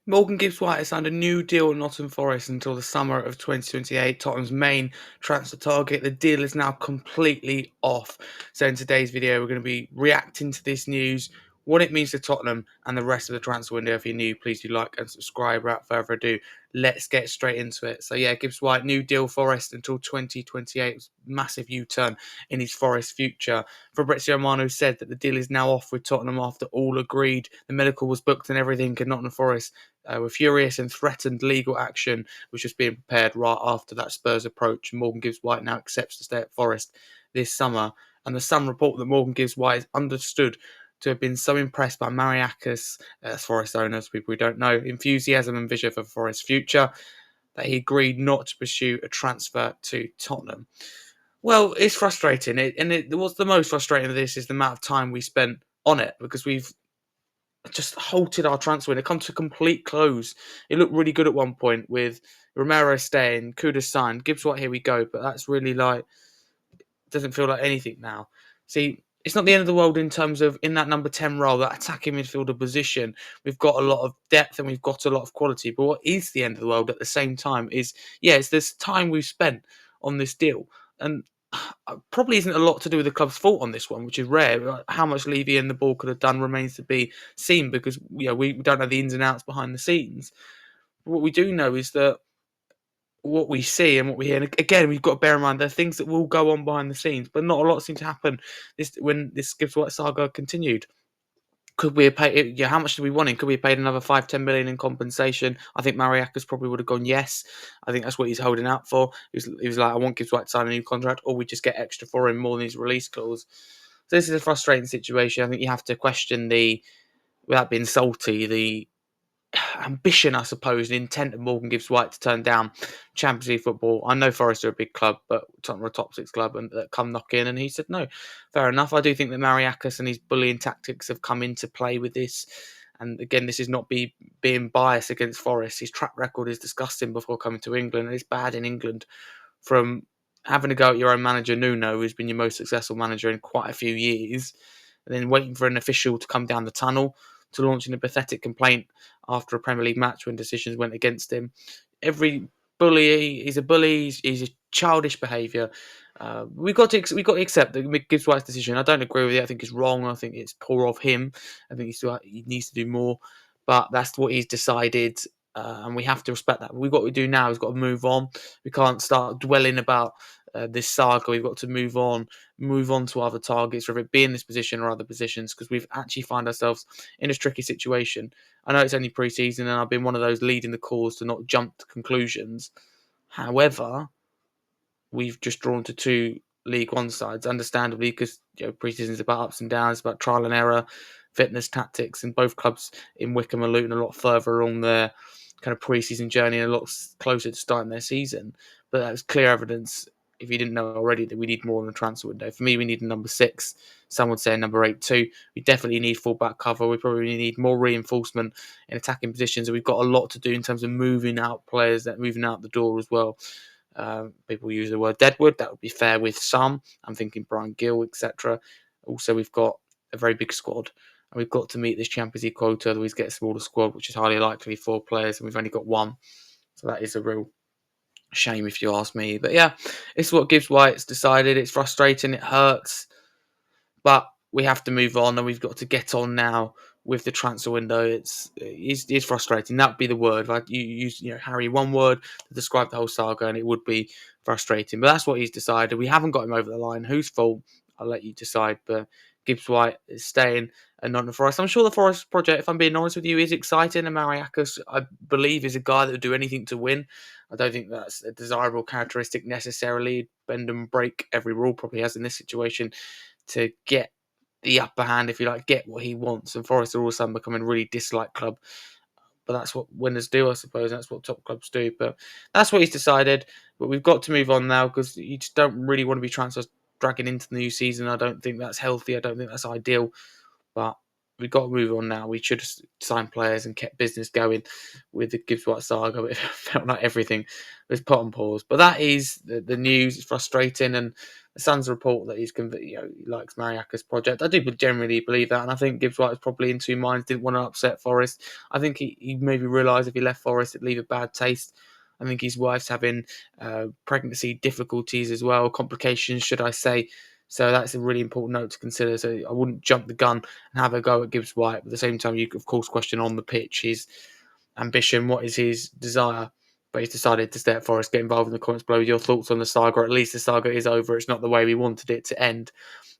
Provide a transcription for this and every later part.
Morgan Gibbs-White has signed a new deal at Nottingham Forest until the summer of 2028, Tottenham's main transfer target. The deal is now completely off. So in today's video, we're going to be reacting to this news, what it means to Tottenham and the rest of the transfer window. If you're new, please do like and subscribe. Without further ado, let's get straight into it. So yeah, Gibbs-White, new deal Forest until 2028. Massive U-turn in his Forest future. Fabrizio Romano said that the deal is now off with Tottenham after all agreed. The medical was booked and everything, and Nottingham Forest were furious and threatened legal action, which was being prepared right after that Spurs approach. Morgan Gibbs-White now accepts to stay at Forest this summer. And the Sun report that Morgan Gibbs-White is understood to have been so impressed by Mariakis, Forest owners, people who don't know, enthusiasm and vision for Forest's future, that he agreed not to pursue a transfer to Tottenham. Well, it's frustrating. What's the most frustrating of this is the amount of time we spent on it, because we've just halted our transfer and it come to a complete close. It looked really good at one point with Romero staying, Kudus signed, Gibbs-White, here we go. But that's really doesn't feel like anything now. See, it's not the end of the world in terms of in that number 10 role, that attacking midfielder position. We've got a lot of depth and we've got a lot of quality. But what is the end of the world at the same time is, it's this time we've spent on this deal. And probably isn't a lot to do with the club's fault on this one, which is rare. How much Levy and the ball could have done remains to be seen, because we don't know the ins and outs behind the scenes. But what we do know is that what we see and what we hear, and again, we've got to bear in mind there are things that will go on behind the scenes, but not a lot seemed to happen when this Gibbs-White saga continued. Could we have paid? How much did we want him? Could we have paid another 5-10 million in compensation? I think Mariakis probably would have gone yes. I think that's what he's holding out for. He was like, I want Gibbs-White to sign a new contract, or we just get extra for him more than his release clause. So this is a frustrating situation. I think you have to question without being salty, the ambition, I suppose, the intent of Morgan Gibbs-White to turn down Champions League football. I know Forest are a big club, but Tottenham are a top six club, and that come knock in. And he said, no, fair enough. I do think that Mariakis and his bullying tactics have come into play with this. And again, this is not being biased against Forest. His track record is disgusting before coming to England, and it's bad in England. From having to go at your own manager, Nuno, who's been your most successful manager in quite a few years, and then waiting for an official to come down the tunnel, to launching a pathetic complaint after a Premier League match when decisions went against him. Every bully, he's a bully. He's a childish behaviour. We got to accept that Gibbs-White's decision. I don't agree with it. I think it's wrong. I think it's poor of him. I think he needs to do more. But that's what he's decided, and we have to respect that. What we've got to do now is got to move on. We can't start dwelling about this saga. We've got to move on to other targets, whether it be in this position or other positions, because we've actually found ourselves in a tricky situation. I know it's only pre-season, and I've been one of those leading the cause to not jump to conclusions. However, we've just drawn to two League One sides, understandably, because pre-season is about ups and downs, about trial and error, fitness, tactics, and both clubs in Wycombe and Luton a lot further along their kind of pre-season journey and a lot closer to starting their season. But that was clear evidence, if you didn't know already, that we need more in the transfer window. For me, we need a number 6. Some would say a number 8 too. We definitely need full-back cover. We probably need more reinforcement in attacking positions. And we've got a lot to do in terms of moving out players, that moving out the door as well. People use the word deadwood. That would be fair with some. I'm thinking Brian Gill, etc. Also, we've got a very big squad. And we've got to meet this Champions League quota, otherwise get a smaller squad, which is highly likely 4 players, and we've only got 1. So that is a real shame, if you ask me. But yeah, it's what Gibbs-White's decided. It's frustrating, it hurts, but we have to move on, and we've got to get on now with the transfer window. It's frustrating. That would be the word. If I use Harry, one word to describe the whole saga, and it would be frustrating. But that's what he's decided. We haven't got him over the line. Whose fault? I'll let you decide. But Gibbs-White is staying and not in the Forest. I'm sure the Forest project, if I'm being honest with you, is exciting. And Mariakis, I believe, is a guy that would do anything to win. I don't think that's a desirable characteristic necessarily. Bend and break every rule, probably has in this situation, to get the upper hand, if you like, get what he wants. And Forest are all of a sudden becoming a really disliked club. But that's what winners do, I suppose. That's what top clubs do. But that's what he's decided. But we've got to move on now, because you just don't really want to be transfers dragging into the new season. I don't think that's healthy. I don't think that's ideal. But we've got to move on now. We should have signed players and kept business going with the Gibbs-White saga. But it felt like everything was put on pause. But that is the news. It's frustrating, and Sun's report that he likes Mariaka's project. I do generally believe that, and I think Gibbs-White was probably in two minds. Didn't want to upset Forest. I think he maybe realised if he left Forest, it'd leave a bad taste. I think his wife's having pregnancy difficulties as well, complications, should I say. So that's a really important note to consider. So I wouldn't jump the gun and have a go at Gibbs-White. But at the same time, you of course question on the pitch his ambition, what is his desire. But he's decided to stay at Forest. Get involved in the comments below with your thoughts on the saga. Or at least the saga is over. It's not the way we wanted it to end.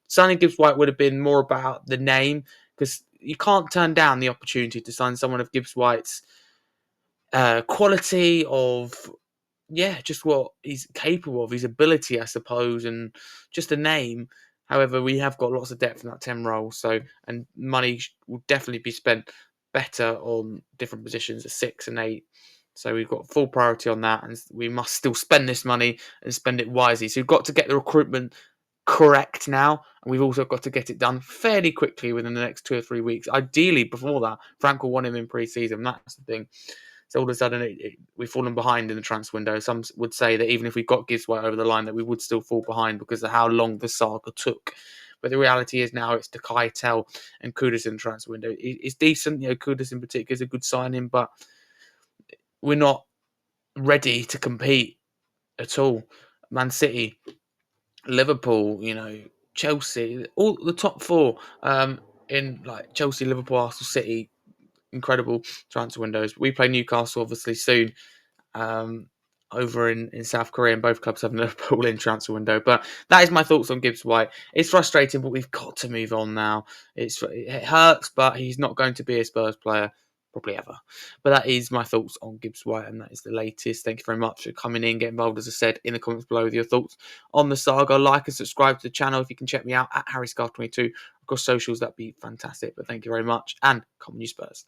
Signing Gibbs-White would have been more about the name, because you can't turn down the opportunity to sign someone of Gibbs-White's quality of, just what he's capable of, his ability, I suppose, and just a name. However, we have got lots of depth in that 10 role, and money will definitely be spent better on different positions at 6 and 8. So we've got full priority on that, and we must still spend this money and spend it wisely. So we've got to get the recruitment correct now, and we've also got to get it done fairly quickly within the next 2 or 3 weeks. Ideally, before that, Frank will want him in pre-season. That's the thing. So all of a sudden, we've fallen behind in the transfer window. Some would say that even if we got Gibbs-White over the line, that we would still fall behind because of how long the saga took. But the reality is now it's Takai, Tell, and Kudus in the transfer window. It's decent. Kudus in particular is a good signing, but we're not ready to compete at all. Man City, Liverpool, Chelsea, all the top four in like Chelsea, Liverpool, Arsenal, City, incredible transfer windows. We play Newcastle obviously soon, over in South Korea, and both clubs have Liverpool in transfer window. But that is my thoughts on Gibbs-White. It's frustrating, but we've got to move on now. It hurts, but he's not going to be a Spurs player probably ever. But that is my thoughts on Gibbs-White, and that is the latest. Thank you very much for coming in, get involved, as I said, in the comments below with your thoughts on the saga. Like and subscribe to the channel if you can check me out at Harry Scarfe 22 across socials. That'd be fantastic. But thank you very much, and come on, you Spurs.